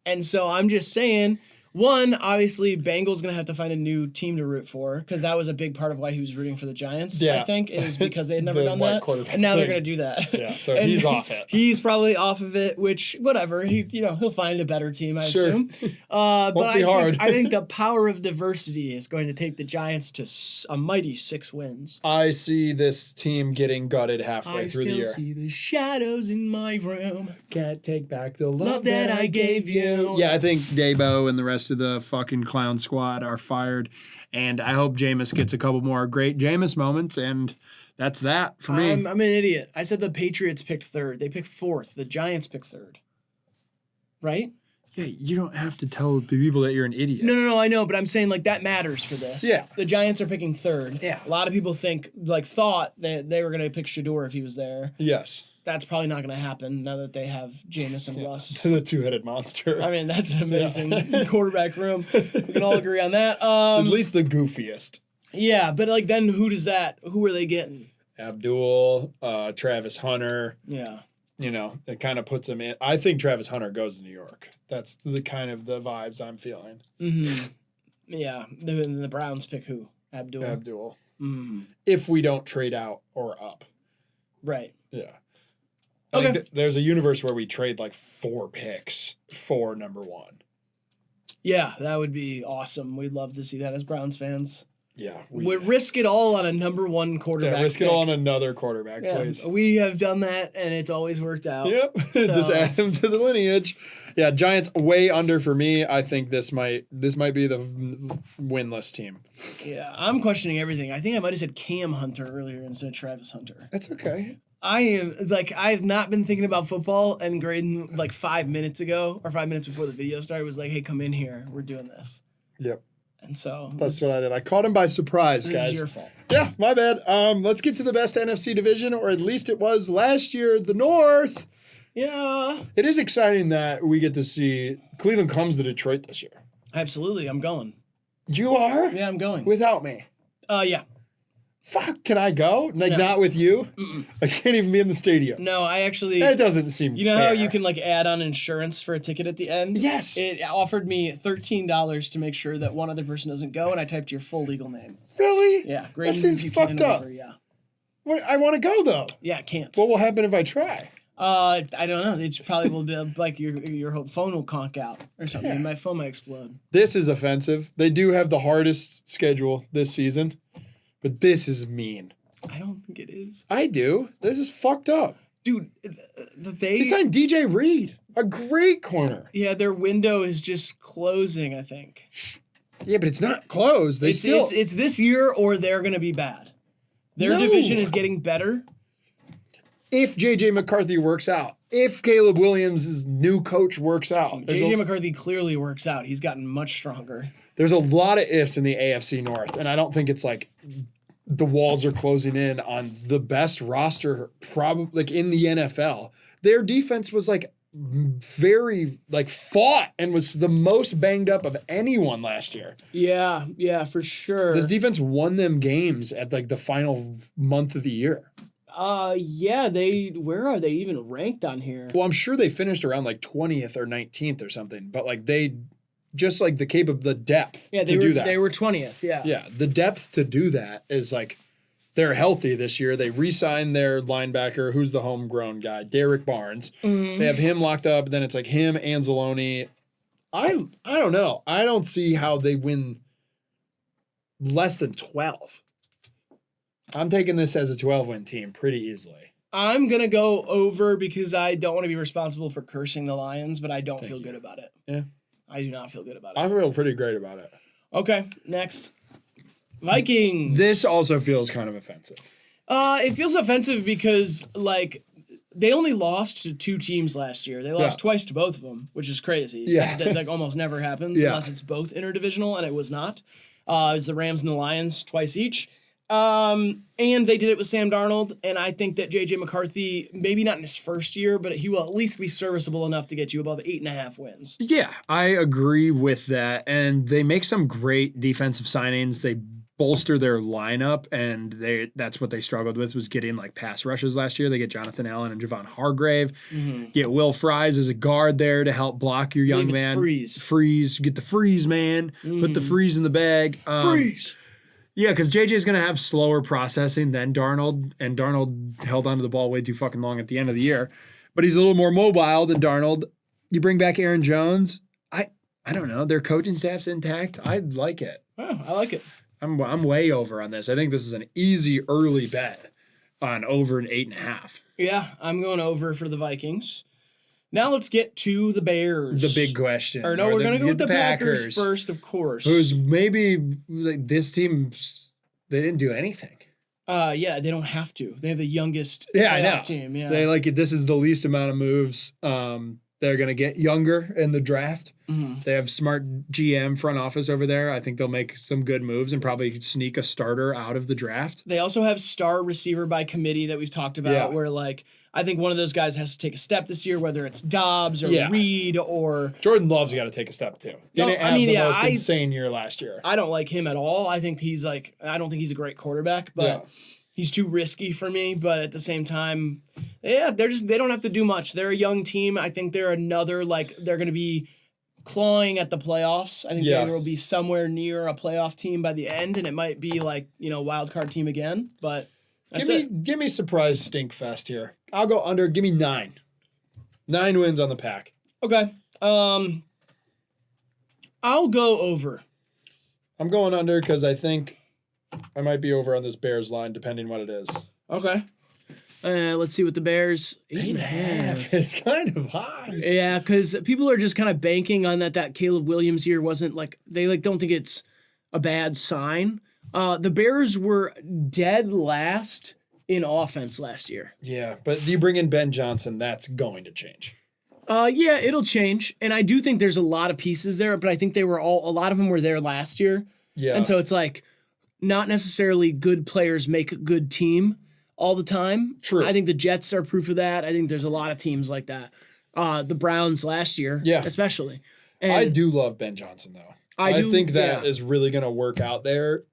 And so I'm just saying, one, obviously, Bengals going to have to find a new team to root for because that was a big part of why he was rooting for the Giants, Yeah. I think, is because they had never The done white that. quarterback And now they're thing. going to do that. Yeah, so And he's off it. He's probably off of it, which, whatever. He'll find a better team, I Sure. assume. But be hard. I think the power of diversity is going to take the Giants to a mighty 6 wins. I see this team getting gutted halfway I through the still year. see the shadows in my room. Can't take back the Love that I gave you. Yeah, I think Dabo and the rest of the fucking clown squad are fired. And I hope Jameis gets a couple more great Jameis moments. And that's that for me. I'm an idiot. I said the Patriots picked 3rd. They picked 4th. The Giants picked 3rd. Right? Yeah, you don't have to tell the people that you're an idiot. No, I know, but I'm saying like that matters for this. Yeah. The Giants are picking 3rd. Yeah. A lot of people thought that they were going to pick Shador if he was there. Yes. That's probably not going to happen now that they have Jameis and Russ. The two-headed monster. I mean, that's an amazing quarterback room. We can all agree on that. At least the goofiest. Yeah, but like then who are they getting? Abdul, Travis Hunter. Yeah. You know, it kind of puts him in. I think Travis Hunter goes to New York. That's the kind of the vibes I'm feeling. Mm-hmm. Yeah. The Browns pick who? Abdul. Abdul. Mm-hmm. If we don't trade out or up. Right. Yeah. Okay. I think there's a universe where we trade like 4 picks for number 1. Yeah, that would be awesome. We'd love to see that as Browns fans. Yeah. We'd risk it all on a number 1 quarterback. risk it pick. all on another quarterback, Yeah, please. we have done that, and it's always worked out. Yep. Just add him to the lineage. Yeah, Giants way under for me. I think this might be the winless team. Yeah, I'm questioning everything. I think I might have said Cam Hunter earlier instead of Travis Hunter. That's okay. I've not been thinking about football, and Graydon, like 5 minutes ago, or 5 minutes before the video started, was like, hey, come in here. We're doing this. Yep. And so That's what I did. I caught him by surprise, this guys. is your fault. Yeah, my bad. Let's get to the best NFC division, or at least it was last year, the North. Yeah. It is exciting that we get to see Cleveland comes to Detroit this year. Absolutely. I'm going. You are? Yeah, I'm going. Without me. Yeah. Fuck, can I go? Like, No. not with you? I can't even be in the stadium. No, I actually. That doesn't seem You know fair. how you can like add on insurance for a ticket at the end? Yes. It offered me $13 to make sure that one other person doesn't go, and I typed your full legal name. Really? Yeah, That Graydon seems Buchanan fucked up. Over, yeah. What, I want to go, though. Yeah, can't. What will happen if I try? I don't know. It's probably will be like your whole phone will conk out or something. Yeah. My phone might explode. This is offensive. They do have the hardest schedule this season, but this is mean. I don't think it is, I do. This is fucked up. dude. They signed DJ Reed, a great corner. Yeah, their window is just closing. I think Yeah, but it's not closed. They it's this year or they're gonna be bad. Their No. division is getting better. If JJ McCarthy works out, if Caleb Williams' new coach works out, JJ McCarthy clearly works out. He's gotten much stronger. there's a lot of ifs in the AFC North, and I don't think it's like the walls are closing in on the best roster probably like in the NFL. Their defense was like very like fought and was the most banged up of anyone last year. Yeah, for sure. This defense won them games at like the final month of the year. Yeah, where are they even ranked on here? Well, I'm sure they finished around like 20th or 19th or something, but like they just like the depth Yeah, to do that. They were 20th, yeah. Yeah, the depth to do that is like they're healthy this year. They re-signed their linebacker, who's the homegrown guy, Derek Barnes. They have him locked up. Then it's like him, Anzalone. I don't know. I don't see how they win less than 12. I'm taking this as a 12-win team pretty easily. I'm going to go over because I don't want to be responsible for cursing the Lions, but I don't feel good about it. Yeah. I do not feel good about it. I feel pretty great about it. Okay, next. Vikings. This also feels kind of offensive. It feels offensive because, like, they only lost to 2 teams last year. They lost twice to both of them, which is crazy. Yeah. That like, almost never happens unless it's both interdivisional, and it was not. It was the Rams and the Lions twice each. And they did it with Sam Darnold, and I think that J.J. McCarthy, maybe not in his first year, but he will at least be serviceable enough to get you above 8.5 wins. Yeah, I agree with that. And they make some great defensive signings. They bolster their lineup, and that's what they struggled with, was getting like pass rushes last year. They get Jonathan Allen and Javon Hargrave. Get Will Fries as a guard there to help block your young man. Freeze. Get the freeze, man. Put the freeze in the bag. Freeze! Yeah, because JJ is going to have slower processing than Darnold, and Darnold held onto the ball way too fucking long at the end of the year. But he's a little more mobile than Darnold. You bring back Aaron Jones. I don't know. Their coaching staff's intact. I like it. Oh, I like it. I'm way over on this. I think this is an easy early bet on over an 8.5. Yeah, I'm going over for the Vikings. Now let's get to the Bears. The big question. Or no, we're going to go with the Packers first, of course. Who's maybe like this team, they didn't do anything. Yeah, they don't have to. They have the youngest I know. team. Yeah, They like it. This is the least amount of moves. They're going to get younger in the draft. They have smart GM front office over there. I think they'll make some good moves and probably sneak a starter out of the draft. They also have star receiver by committee that we've talked about, where like I think one of those guys has to take a step this year, whether it's Dobbs or Reed or Jordan Love's got to take a step too. Didn't have the most insane year last year. I don't like him at all. I don't think he's a great quarterback, but he's too risky for me. But at the same time, they don't have to do much. They're a young team. I think they're they're going to be clawing at the playoffs. I think they will be somewhere near a playoff team by the end, and it might be like, wild card team again, but give me surprise stink fest here. I'll go under. Give me 9. 9 wins on the Pack. Okay. I'll go over. I'm going under because I think I might be over on this Bears line, depending what it is. Okay. Let's see what the Bears 8.5 is kind of high. Yeah, because people are just kind of banking on that Caleb Williams year wasn't like they don't think it's a bad sign. The Bears were dead last in offense last year. Yeah, but you bring in Ben Johnson, that's going to change. Yeah, it'll change, and I do think there's a lot of pieces there, but I think a lot of them were there last year. Yeah, and so it's like not necessarily good players make a good team all the time. True. I think the Jets are proof of that. I think there's a lot of teams like that. The Browns last year, especially. And I do love Ben Johnson though. I think that is really going to work out there.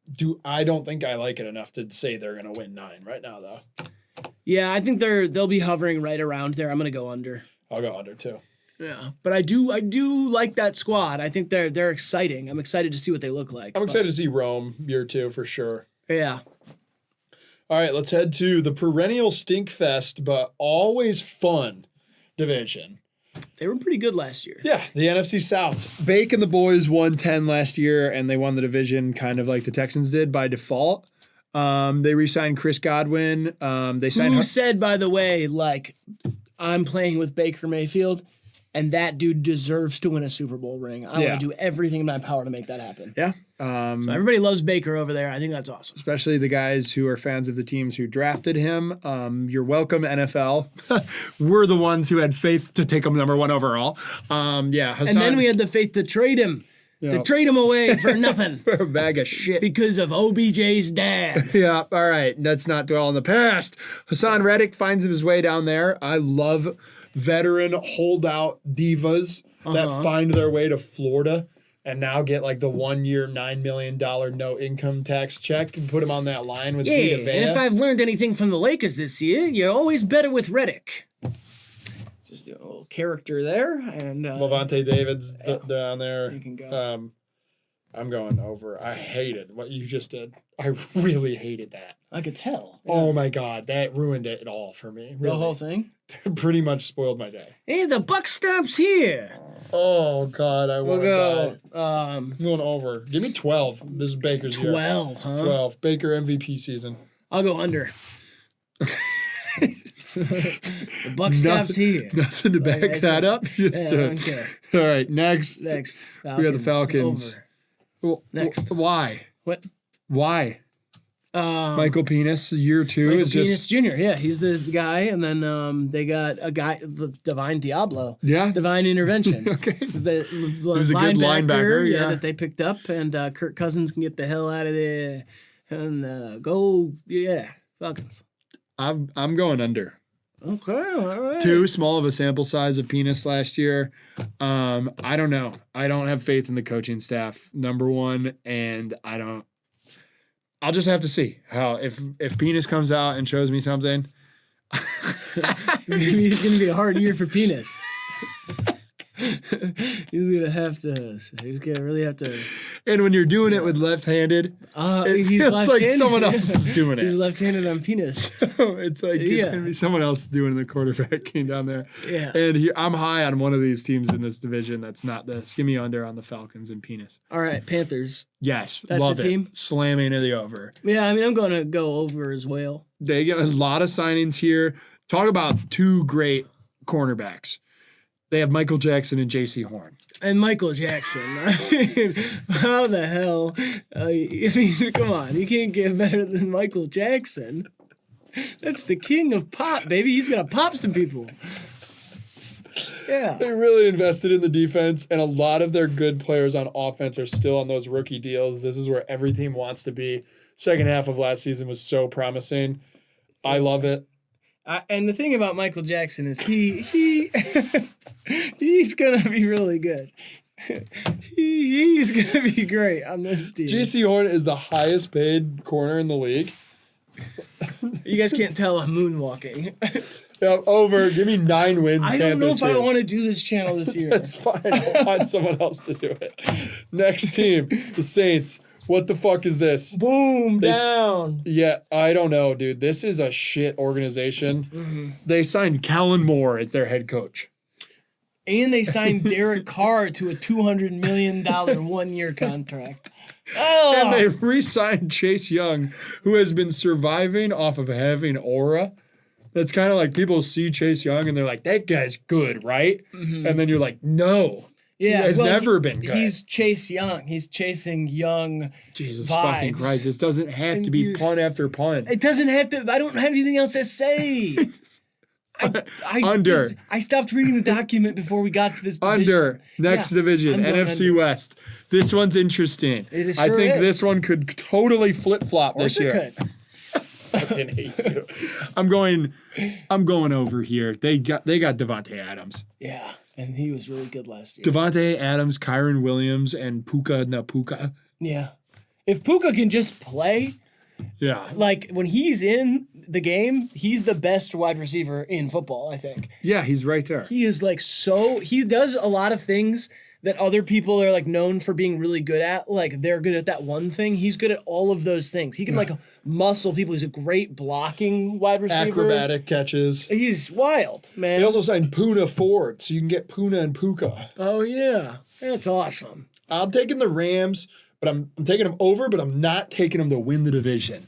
I don't think I like it enough to say they're going to win 9 right now though. Yeah, I think they'll be hovering right around there. I'm going to go under. I'll go under too. Yeah, but I do like that squad. I think they're exciting. I'm excited to see what they look like. I'm excited to see Rome year 2 for sure. Yeah. All right, let's head to the perennial stink fest, but always fun division. They were pretty good last year. Yeah, the NFC South. Bake and the boys won 10 last year, and they won the division kind of like the Texans did by default. They re-signed Chris Godwin. They signed. Who said, by the way, like, I'm playing with Baker Mayfield, and that dude deserves to win a Super Bowl ring. I want to do everything in my power to make that happen. Yeah. So everybody loves Baker over there. I think that's awesome. Especially the guys who are fans of the teams who drafted him. You're welcome, NFL. We're the ones who had faith to take him number 1 overall. Hassan. And then we had the faith to trade him. To trade him away for nothing. For a bag of shit. Because of OBJ's dad. Yeah, all right. Let's not dwell on the past. Hassan Reddick finds his way down there. I love veteran holdout divas that find their way to Florida and now get like the 1 year, $9 million no income tax check and put them on that line with Vita Vea. And if I've learned anything from the Lakers this year, you're always better with Reddick. Just doing a little character there. And Levante David's down there. You can go. I'm going over. I hated what you just did. I really hated that. I could tell. Oh my God, that ruined it all for me. Really. The whole thing? Pretty much spoiled my day. Hey, the buck stops here. Oh God, I want to We'll die. go. I'm going over. Give me 12. This is Baker's year. 12, huh? 12. Baker MVP season. I'll go under. The buck stops here. Nothing to back I that said. up. Just Yeah, I to, don't care. all right, next. Next. We got the Falcons. Over. Well, Next. Why? What? Why? Michael Penis, year 2 Michael is Penis just Jr. Yeah, he's the guy, and then they got a guy, the Divine Diablo. Yeah. Divine Intervention. Okay. The was a good linebacker, yeah. that they picked up, and Kirk Cousins can get the hell out of there and go. Yeah, Falcons. I'm going under. Okay, all right. Too small of a sample size of Penis last year. I don't know. I don't have faith in the coaching staff, number one, and I'll just have to see how if Penis comes out and shows me something. It's gonna be a hard year for Penis. He's gonna really have to. And when you're doing it with left-handed, it he's feels like left-handed. someone else is doing He's it. left-handed on Penis. It's like it's gonna be someone else doing the quarterbacking down there. Yeah. And I'm high on one of these teams in this division. That's not this. Give me under on the Falcons and Penis. All right, Panthers. Yes, That's love the it. team? Slamming to the over. Yeah, I mean, I'm gonna go over as well. They get a lot of signings here. Talk about two great cornerbacks. They have Michael Jackson and J.C. Horn. And Michael Jackson. I mean, how the hell? I mean, come on. You can't get better than Michael Jackson. That's the king of pop, baby. He's going to pop some people. Yeah. They really invested in the defense, and a lot of their good players on offense are still on those rookie deals. This is where every team wants to be. Second half of last season was so promising. I love it. And the thing about Michael Jackson is he he's going to be really good. He's going to be great on this team. J.C. Horn is the highest paid corner in the league. You guys can't tell I'm moonwalking. Yeah, over. Give me 9 wins. I don't know Panthers if I here. want to do this channel this year. That's fine. I'll find someone else to do it. Next team, the Saints. What the fuck is this? Boom, down. Yeah, I don't know, dude. This is a shit organization. Mm-hmm. They signed Kellen Moore as their head coach. And they signed Derek Carr to a $200 million 1-year contract. Oh. And they re-signed Chase Young, who has been surviving off of having aura. That's kind of like people see Chase Young and they're like, that guy's good, right? Mm-hmm. And then you're like, no. Yeah, he has never been good. He's Chase Young. He's chasing young Jesus vibes. fucking Christ. This doesn't have to be pun after pun. It doesn't have to. I don't have anything else to say. I stopped reading the document before we got to this division. Under. Next division, NFC under. West. This one's interesting. It I sure think is. this one could totally flip-flop this year. Could. I fucking hate you. I'm going over here. They got Devontae Adams. Yeah, and he was really good last year. Devontae Adams, Kyron Williams, and Puka Napuka. Yeah. If Puka can just play, Yeah. like when he's in the game, he's the best wide receiver in football, I think. Yeah, he's right there. He is like he does a lot of things that other people are like known for being really good at. Like they're good at that one thing. He's good at all of those things. He can like muscle people. He's a great blocking wide receiver. Acrobatic catches. He's wild, man. They also signed Puna Ford, so you can get Puna and Puka. Oh yeah. That's awesome. I'm taking the Rams, but I'm taking them over, but I'm not taking them to win the division.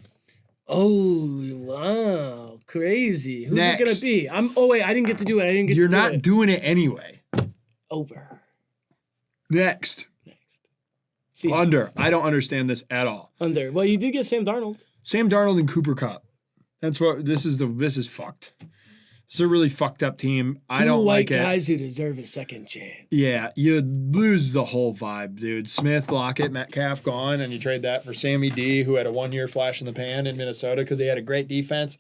Oh wow. Crazy. Who's Next. it gonna be? I didn't get to do it. I didn't get You're to do not it. doing it anyway. Over. Next. See, Under. I don't understand this at all. under. Well, you did get Sam Darnold. Sam Darnold and Cooper Kupp. That's what this is fucked. This is a really fucked up team. I don't like it. Two white guys who deserve a second chance. Yeah, you lose the whole vibe, dude. Smith, Lockett, Metcalf gone, and you trade that for Sammy D, who had a 1-year flash in the pan in Minnesota because he had a great defense.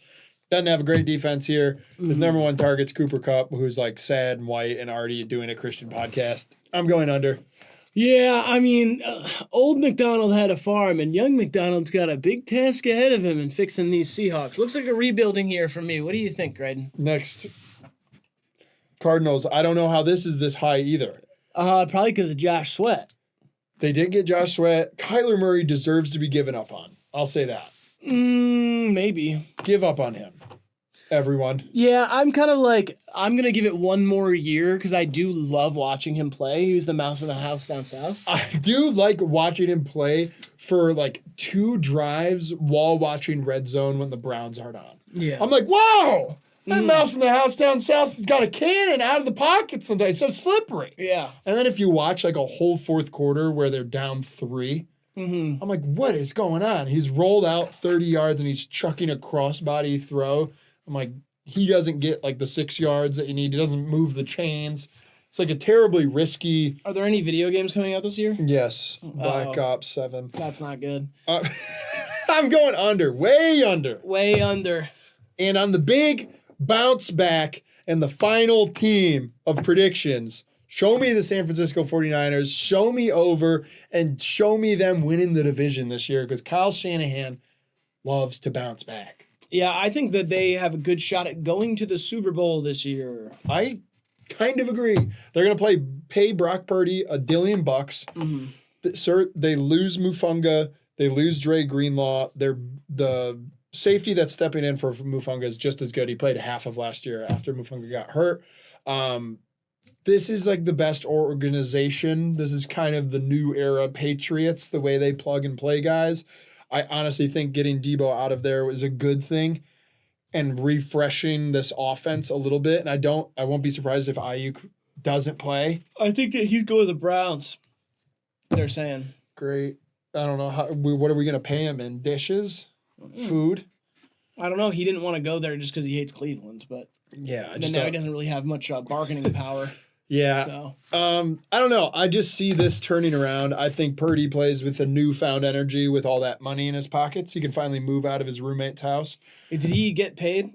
Doesn't have a great defense here. His number one target's Cooper Kupp, who's like sad and white and already doing a Christian podcast. I'm going under. Yeah, I mean, old McDonald had a farm, and young McDonald's got a big task ahead of him in fixing these Seahawks. Looks like a rebuilding year for me. What do you think, Graydon? Next, Cardinals. I don't know how this is this high either. Probably because of Josh Sweat. They did get Josh Sweat. Kyler Murray deserves to be given up on. I'll say that. Maybe. Give up on him, everyone. Yeah, I'm kind of like, I'm going to give it one more year because I do love watching him play. He was the mouse in the house down south. I do like watching him play for like 2 drives while watching Red Zone when the Browns aren't on. Yeah. I'm like, whoa! That mouse in the house down south has got a cannon out of the pocket sometimes. It's so slippery. Yeah. And then if you watch like a whole fourth quarter where they're down 3, I'm like, what is going on? He's rolled out 30 yards and he's chucking a crossbody throw. I'm like, he doesn't get like the 6 yards that you need. He doesn't move the chains. It's like a terribly risky. Are there any video games coming out this year? Yes. Black Ops 7. That's not good. I'm going under. Way under. Way under. And on the big bounce back and the final team of predictions, show me the San Francisco 49ers, show me over, and show me them winning the division this year because Kyle Shanahan loves to bounce back. Yeah, I think that they have a good shot at going to the Super Bowl this year. I kind of agree. They're going to pay Brock Purdy $1 billion. Sir, they lose Mufunga. They lose Dre Greenlaw. The safety that's stepping in for Mufunga is just as good. He played half of last year after Mufunga got hurt. This is like the best organization. This is kind of the new era Patriots, the way they plug and play guys. I honestly think getting Debo out of there was a good thing and refreshing this offense a little bit. And I won't be surprised if Ayuk doesn't play. I think that he's going to the Browns. They're saying. Great. I don't know what are we going to pay him in dishes, food? I don't know. He didn't want to go there just because he hates Cleveland, but yeah, now he doesn't really have much bargaining power. Yeah. So. I don't know. I just see this turning around. I think Purdy plays with a newfound energy with all that money in his pockets. He can finally move out of his roommate's house. Did he get paid?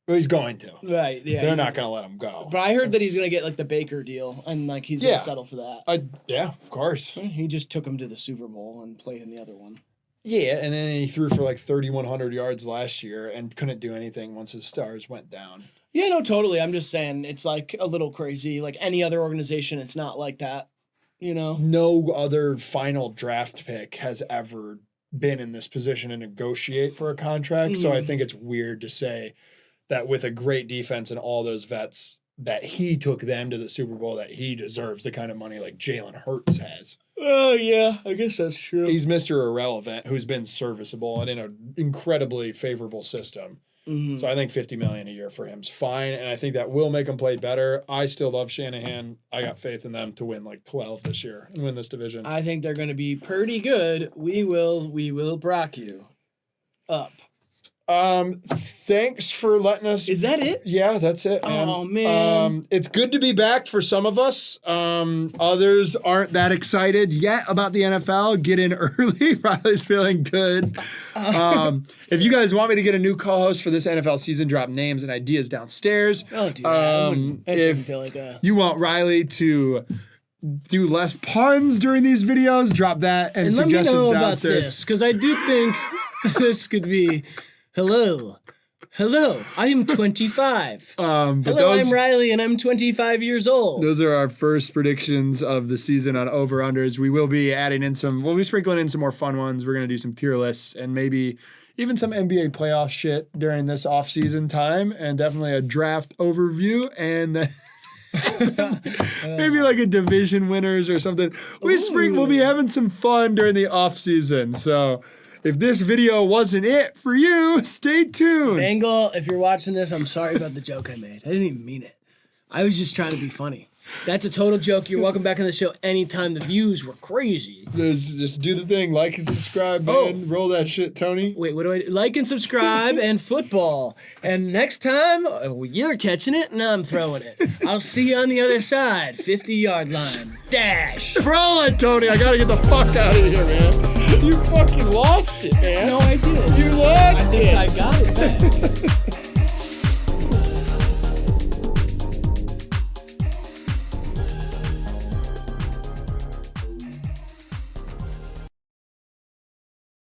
Well, he's going to. Right. Yeah. They're not going to let him go. But I heard that he's going to get like the Baker deal and like he's going to settle for that. Yeah, of course. He just took him to the Super Bowl and played in the other one. Yeah, and then he threw for like 3,100 yards last year and couldn't do anything once his stars went down. Yeah, no, totally. I'm just saying it's like a little crazy. Like any other organization, it's not like that, you know? No other final draft pick has ever been in this position to negotiate for a contract. So I think it's weird to say that with a great defense and all those vets, that he took them to the Super Bowl, that he deserves the kind of money like Jalen Hurts has. Oh, yeah, I guess that's true. He's Mr. Irrelevant, who's been serviceable and in an incredibly favorable system. So I think $50 million a year for him is fine, and I think that will make him play better. I still love Shanahan. I got faith in them to win like 12 this year and win this division. I think they're going to be pretty good. We will Brock you up. Thanks for letting us. Is that it? Yeah, that's it, man. Oh, man. It's good to be back for some of us. Others aren't that excited yet about the NFL. Get in early. Riley's feeling good. If you guys want me to get a new co-host for this NFL season, drop names and ideas downstairs. Don't do that. If you want Riley to do less puns during these videos, drop that and suggestions let me know downstairs. about this, because I do think this could be... Hello, I am 25. Hello, I'm Riley, and I'm 25 years old. Those are our first predictions of the season on over-unders. We will be we'll be sprinkling in some more fun ones. We're going to do some tier lists and maybe even some NBA playoff shit during this off-season time, and definitely a draft overview, and maybe like a division winners or something. We'll be having some fun during the off-season, so... If this video wasn't it for you, stay tuned. Bengal, if you're watching this, I'm sorry about the joke I made. I didn't even mean it. I was just trying to be funny. That's a total joke. You're welcome back on the show anytime. The views were crazy. Just do the thing. Like and subscribe, man. Roll that shit, Tony. Wait, what do I do? Like and subscribe and football. And next time, you're catching it and I'm throwing it. I'll see you on the other side. 50-yard line. Dash. Roll it, Tony. I gotta get the fuck out of here, man. You fucking lost it, man. No, I didn't. You lost I think I got it back.